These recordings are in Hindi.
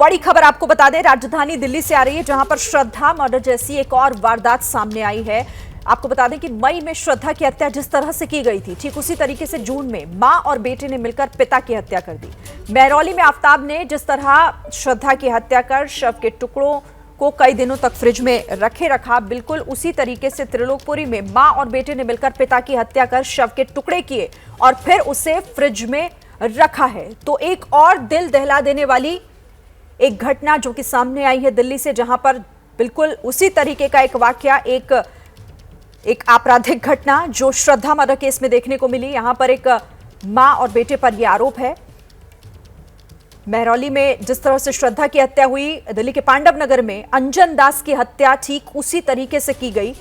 बड़ी खबर आपको बता दें, राजधानी दिल्ली से आ रही है, जहां पर श्रद्धा मर्डर जैसी एक और वारदात सामने आई है। आपको बता दें कि मई में श्रद्धा की हत्या जिस तरह से की गई थी, ठीक उसी तरीके से जून में मां और बेटे ने मिलकर पिता की हत्या कर दी। महरौली में आफ्ताब ने जिस तरह श्रद्धा की हत्या कर शव के टुकड़ों को कई दिनों तक फ्रिज में रखा, बिल्कुल उसी तरीके से त्रिलोकपुरी में मां और बेटे ने मिलकर पिता की हत्या कर शव के टुकड़े किए और फिर उसे फ्रिज में रखा है। तो एक और दिल दहला देने वाली एक घटना जो कि सामने आई है दिल्ली से, जहां पर बिल्कुल उसी तरीके का एक वाकया, एक आपराधिक घटना जो श्रद्धा मर्डर केस में देखने को मिली। यहां पर एक मां और बेटे पर यह आरोप है। महरौली में जिस तरह से श्रद्धा की हत्या हुई, दिल्ली के पांडव नगर में अंजन दास की हत्या ठीक उसी तरीके से की गई,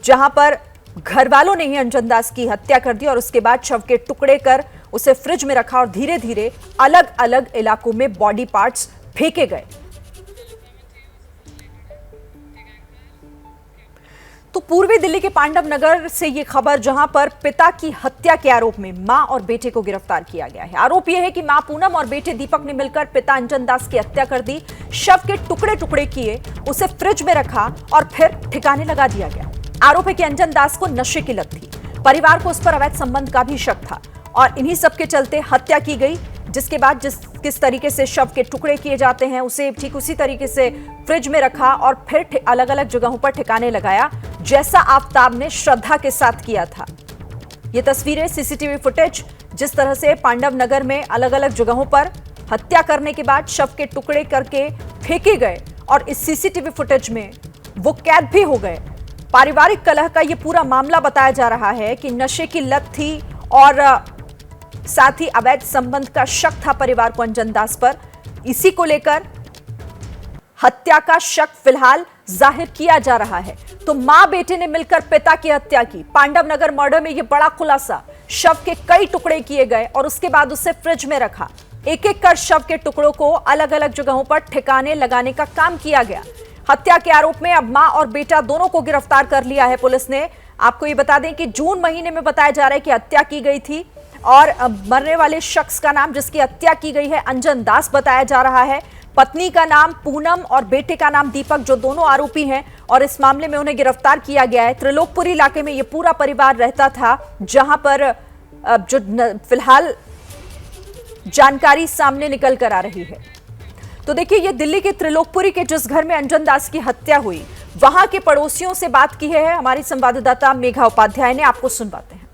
जहां पर घर वालों ने ही अंजन दास की हत्या कर दी और उसके बाद शव के टुकड़े कर उसे फ्रिज में रखा और धीरे धीरे अलग अलग इलाकों में बॉडी पार्ट्स फेंके गए। तो पूर्वी दिल्ली के पांडव नगर से यह खबर, जहां पर पिता की हत्या के आरोप में मां और बेटे को गिरफ्तार किया गया है। आरोप यह है कि मां पूनम और बेटे दीपक ने मिलकर पिता अंजन दास की हत्या कर दी, शव के टुकड़े टुकड़े किए, उसे फ्रिज में रखा और फिर ठिकाने लगा दिया गया। आरोप है कि अंजन दास को नशे की लत थी, परिवार को उस पर अवैध संबंध का भी शक था और इन्हीं सब के चलते हत्या की गई। जिसके बाद किस तरीके से शव के टुकड़े किए जाते हैं, उसे ठीक उसी तरीके से फ्रिज में रखा और फिर अलग अलग जगहों पर ठिकाने लगाया, जैसा आफ्ताब ने श्रद्धा के साथ किया था। ये तस्वीरें, सीसीटीवी फुटेज, जिस तरह से पांडव नगर में अलग अलग जगहों पर हत्या करने के बाद शव के टुकड़े करके फेंके गए और इस सीसीटीवी फुटेज में वो कैद भी हो गए। पारिवारिक कलह का ये पूरा मामला बताया जा रहा है कि नशे की लत थी और साथ ही अवैध संबंध का शक था परिवार को अंजन दास पर। इसी को लेकर हत्या का शक फिलहाल जाहिर किया जा रहा है। तो मां बेटे ने मिलकर पिता की हत्या की। पांडव नगर मर्डर में यह बड़ा खुलासा, शव के कई टुकड़े किए गए और उसके बाद उसे फ्रिज में रखा। एक एक कर शव के टुकड़ों को अलग अलग जगहों पर ठिकाने लगाने का काम किया गया। हत्या के आरोप में अब मां और बेटा दोनों को गिरफ्तार कर लिया है पुलिस ने। आपको ये बता दें कि जून महीने में बताया जा रहा है कि हत्या की गई थी और मरने वाले शख्स का नाम, जिसकी हत्या की गई है, अंजन दास बताया जा रहा है। पत्नी का नाम पूनम और बेटे का नाम दीपक, जो दोनों आरोपी हैं और इस मामले में उन्हें गिरफ्तार किया गया है। त्रिलोकपुरी इलाके में यह पूरा परिवार रहता था, जहां पर जो फिलहाल जानकारी सामने निकल कर आ रही है। तो देखिए, ये दिल्ली के त्रिलोकपुरी के जिस घर में अंजन दास की हत्या हुई, वहां के पड़ोसियों से बात की है हमारी संवाददाता मेघा उपाध्याय ने। आपको सुनवाते हैं।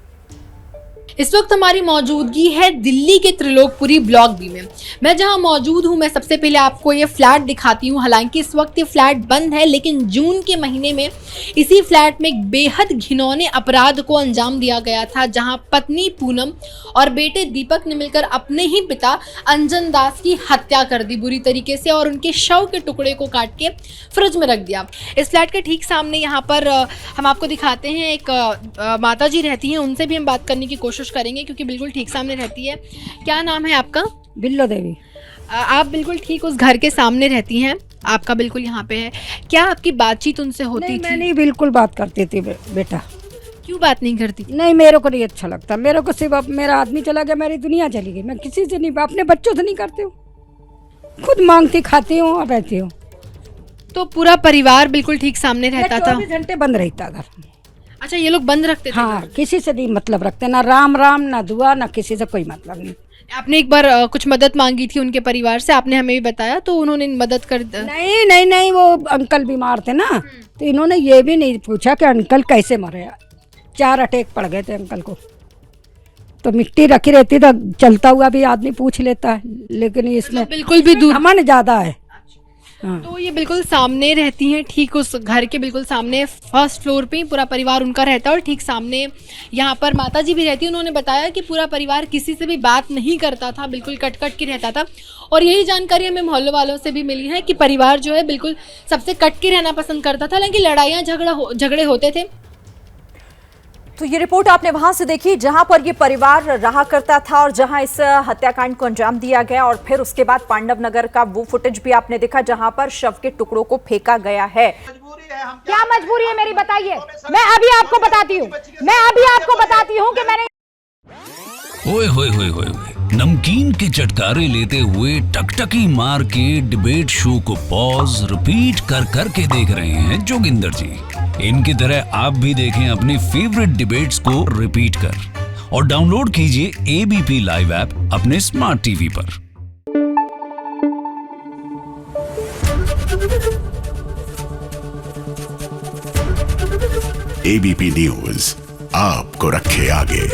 इस वक्त हमारी मौजूदगी है दिल्ली के त्रिलोकपुरी ब्लॉक बी में। मैं जहां मौजूद हूं, मैं सबसे पहले आपको ये फ्लैट दिखाती हूं। हालांकि इस वक्त ये फ्लैट बंद है, लेकिन जून के महीने में इसी फ्लैट में एक बेहद घिनौने अपराध को अंजाम दिया गया था, जहां पत्नी पूनम और बेटे दीपक ने मिलकर अपने ही पिता अंजन दास की हत्या कर दी बुरी तरीके से और उनके शव के टुकड़े को काट के फ्रिज में रख दिया। इस फ्लैट के ठीक सामने यहाँ पर हम आपको दिखाते हैं, एक माता जी रहती हैं, उनसे भी हम बात करने की कोशिश करेंगे क्योंकि बिल्कुल ठीक सामने रहती है। क्या नाम है आपका? बिल्लो देवी। आप बिल्कुल ठीक उस घर के सामने रहती हैं, आपका बिल्कुल यहाँ पे है। क्या आपकी बातचीत उनसे होती थी? मैं नहीं बिल्कुल बात करती थी बेटा। क्यों बात नहीं करती? नहीं, मेरे को नहीं अच्छा लगता। मेरे को सिर्फ अब मेरा आदमी चला गया, मेरी दुनिया चली गई। मैं किसी से नहीं, अपने बच्चों से नहीं करती हूँ, खुद मांगती खाती हूँ और रहती हूँ। तो पूरा परिवार बिल्कुल ठीक सामने रहता था? 24 घंटे बंद रहता घर। अच्छा, ये लोग बंद रखते थे? हाँ, किसी से नहीं मतलब रखते, ना राम राम, ना दुआ, ना किसी से कोई मतलब नहीं। आपने एक बार कुछ मदद मांगी थी उनके परिवार से, आपने हमें भी बताया, तो उन्होंने मदद कर? नहीं नहीं नहीं, वो अंकल बीमार थे ना, तो इन्होंने ये भी नहीं पूछा कि अंकल कैसे मरे। 4 अटैक पड़ गए थे अंकल को। तो मिट्टी रखी रहती तो चलता हुआ भी आदमी पूछ लेता है, लेकिन इसमें बिल्कुल भी दूर अमन ज्यादा है। हाँ। तो ये बिल्कुल सामने रहती हैं, ठीक उस घर के बिल्कुल सामने, फर्स्ट फ्लोर पे ही पूरा परिवार उनका रहता है और ठीक सामने यहाँ पर माता जी भी रहती है। उन्होंने बताया कि पूरा परिवार किसी से भी बात नहीं करता था, बिल्कुल कट कट के रहता था। और यही जानकारी हमें मोहल्ले वालों से भी मिली है कि परिवार जो है बिल्कुल सबसे कट के रहना पसंद करता था, हालांकि लड़ाइयाँ झगड़े होते थे। तो ये रिपोर्ट आपने वहां से देखी जहां पर ये परिवार रहा करता था और जहां इस हत्याकांड को अंजाम दिया गया, और फिर उसके बाद पांडव नगर का वो फुटेज भी आपने देखा जहां पर शव के टुकड़ों को फेंका गया है। क्या मजबूरी है मेरी, बताइए। मैं अभी आपको बताती हूँ कि मैंने। ओए होए होए होए होए, नमकीन के चटकारे लेते हुए टकटकी मार के डिबेट शो को पॉज रिपीट कर करके देख रहे हैं जोगिंदर जी। इनकी तरह आप भी देखें अपनी फेवरेट डिबेट्स को रिपीट कर और डाउनलोड कीजिए एबीपी लाइव ऐप अपने स्मार्ट टीवी पर। एबीपी न्यूज आपको रखे आगे।